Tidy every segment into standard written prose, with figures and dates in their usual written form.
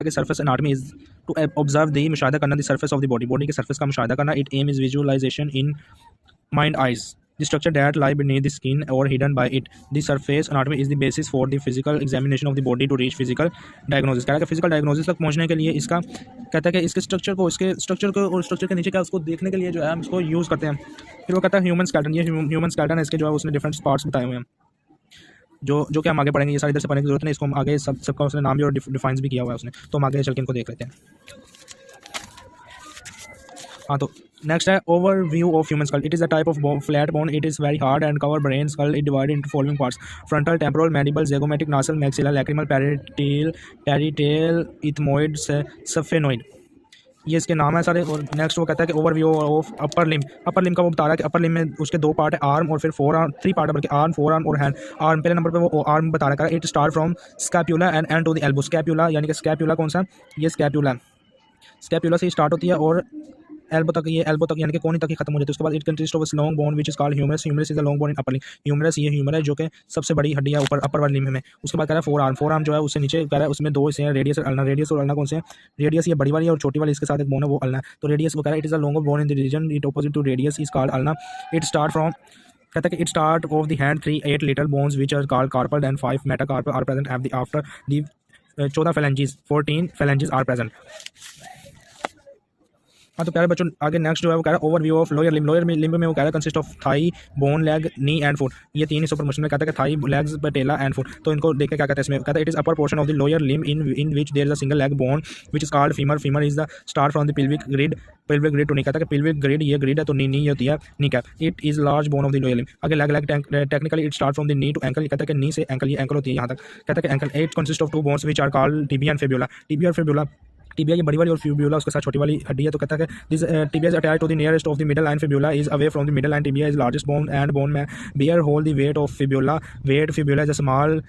कि surface anatomy is to observe the मुशाहिदा करना the surface of the body के सरफेस का मुशाहिदा करना। It am is visualization in mind eyes the structure that lie beneath the skin or hidden by it. The surface anatomy is the basis for the physical examination of the body to reach physical diagnosis। कह रहा है कि physical diagnosis तक पहुंचने के लिए इसका कहता है कि इसके स्ट्रक्चर को और स्ट्रक्चर के नीचे क्या उसको देखने के लिए जो है हम इसको यूज़ करते हैं। फिर वो कहता है ह्यूमन स्केलेटन, ये ह्यूमन स्केलेटन है, इसके जो है उसने डिफरेंट पार्ट्स बताए हुए हैं जो कि हम आगे पढ़ेंगे। ये सारी इधर से पढ़ने की जरूरत नहीं, इसको हम आगे सबका उसने नाम भी और डिफाइंस भी किया हुआ है उसने, तो हम आगे चल के इनको देख लेते हैं। हाँ, तो नेक्स्ट है overview of human skull. It is a type of flat bone. It is very hard and cover brain skull. It divided into following parts: frontal, temporal, mandible, zygomatic, nasal, maxilla, lacrimal, parietal, ethmoid, sphenoid. ये इसके नाम है सारे। और next वो कहता है कि ओवरव्यू ऑफ अपर लिम। अपर लिम का वो बता रहा है कि अपर लिम में उसके दो पार्ट है, आर्म और फिर फोर आर्म, 3 पार्ट है बल्कि, आर्म, फोर आर्म और हैंड। आर्म पहले नंबर पे वो आर्म बता रहा है। It start from scapula and end to the elbow. Scapula यानी कि स्कैप्यूला कौन सा, ये स्कैप्यूला से स्टार्ट होती है और एल्बो तक, ये एल्बो तक यानी कि कोनी तक ही खत्म हो जाती है। उसके बाद it consist of long bone which is called humerus. Humerus is a long bone in upper limb. Humerus, ये ह्यूमर है जो कि सबसे बड़ी हड्डी है ऊपर अपर वाली लिम्ब में। उसके बाद कह रहा है फोर आर्म। फोर आर्म जो है उससे नीचे कह रहा है उसमें 2 हिस्से हैं, रेडियस और अल्ना। रेडियस और अल्ना कौन से हैं, रेडियस ये बड़ी वाली है और छोटी वाली इसके साथ एक बोन है वो अल्ना। तो रेडियस वो कह रहा है it is a long bone in the region it opposite to radius is called ulna. It start from, कहता है कि it start of the hand 8 little bones which are called carpal and 5 metacarpal are present at the after the 14 phalanges 14 phalanges are present. हाँ, तो प्यारे बच्चों आगे next जो है वो कह रहा है overview of lower limb. Lower limb में वो कह रहा है consist of thigh, bone, leg, knee and foot. ये 3 हिस्सों पर मुश्किल में कहता है कि thigh, legs, patella and foot. तो इनको देख के क्या कहते हैं इसमें, कहता है it is upper portion of the lower limb in which there is a single leg bone which is called femur. Femur is the start from the pelvic grid to knee. कहता है कि पिल्विक ग्रिड, ये grid है तो knee होती है knee cap. It is large bone of the lower limb. आगे leg technically it start from the knee to ankle. कहता है कि नी से एंकल, ये एंकल होती है यहाँ तक। कहता है कि ankle. It consist of 2 bones which are called tibia and fibula. Tibia और फिब्यूला, टिबिया ये बड़ी वाली और फिब्यूला उसके साथ छोटी वाली हड्डी है। तो कहता है कि this tibia is attached to the nearest of the middle line, fibula is away from the middle line. Tibia is largest bone and bone में bear whole the weight of fibula. Weight fibula is small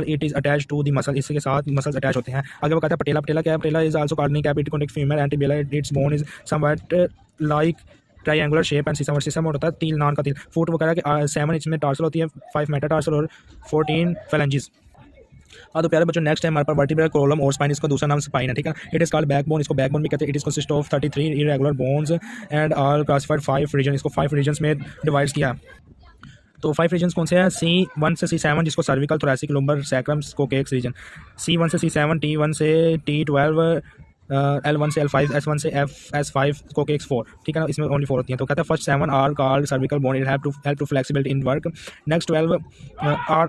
it is attached to the muscle. इसके साथ muscles attach होते हैं। आगे वो कहता है पटेला। Patella क्या है, patella is also called knee cap. It connect female and tibia. Its bone is somewhat like triangular shape and sesame. Sesame होता है तिल, नान का तिल। फुट वो कह रहा है कि 7 इसमें टार्सल होती है, 5 मेटाटार्सल और 14 phalanges। हाँ, तो प्यारे बच्चों नेक्स्ट है हमारे पास वर्टिब्रल कोलम और स्पाइन। इसका दूसरा नाम स्पाइन है, ठीक है। इट इज कॉल्ड बैकबोन, इसको बैकबोन भी कहते हैं। It is consist of 33 irregular bones and are classified 5 region. इसको 5 रीजन्स में डिवाइड किया। तो 5 रीजन्स कौन से हैं, C1 से C7 जिसको cervical, thoracic, lumbar, sacrum, coccyx region. C1 से C7, T1 से T12, L1 से L5, S1 से S5, कोकेक्स 4, ठीक है ना। इसमें ओनली 4 होती हैं। तो कहता है first 7 are called cervical bone. It help to flexibility in work. Next 12 are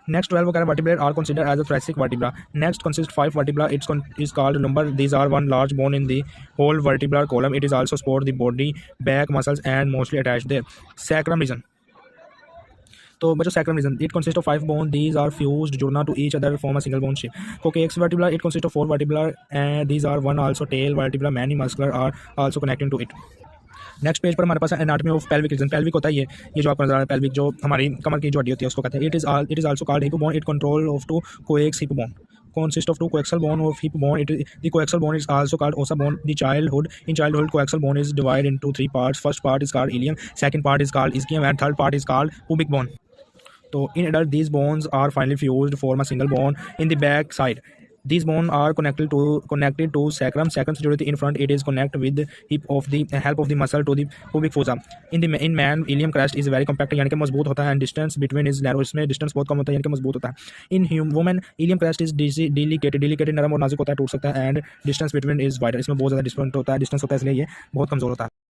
Next 12 vertebrae are considered as a thoracic vertebra. Next consists 5 vertebra. It is called lumbar. These are one large bone in the whole vertebral column. It is also support the body, back muscles and mostly attached there. Sacrum region. तो बच्चों sacrum region, it consists of 5 bones. These are fused joined to each other form a single bone shape. Coccyx vertebra, it consists of 4 vertebra and these are one also tail vertebra. Many muscular are also connecting to it. Next page पर हमारे पास anatomy of pelvic region. Pelvic होता है ये जो आपको नजर आ रहा है, पेल्विक जो हमारी कमर की जो हड्डी होती है उसको कहते हैं। It is also called hip bone. It control of 2 coax hip bone consist of 2 coaxial bone of hip bone. The coaxial bone is also called ossa bone. In childhood coaxial bone is divided into 3 parts. First part is called ilium, second part is called ischium and third part is called pubic bone. So in adult these bones are finally fused form a single bone in the back side. These bones are connected to sacrum. Sacrum situated in front. It is connected with the hip of the help of the muscle to the pubic fossa. In man, ilium crest is very compact यानी कि मजबूत होता है and distance between is narrow. इसमें distance बहुत कम होता है यानी कि मजबूत होता है। In woman, ilium crest is delicate नरम और नाजुक होता है, टूट सकता है and distance between is wider. इसमें बहुत ज़्यादा distance होता है इसलिए ये बहुत कमज़ोर होता है।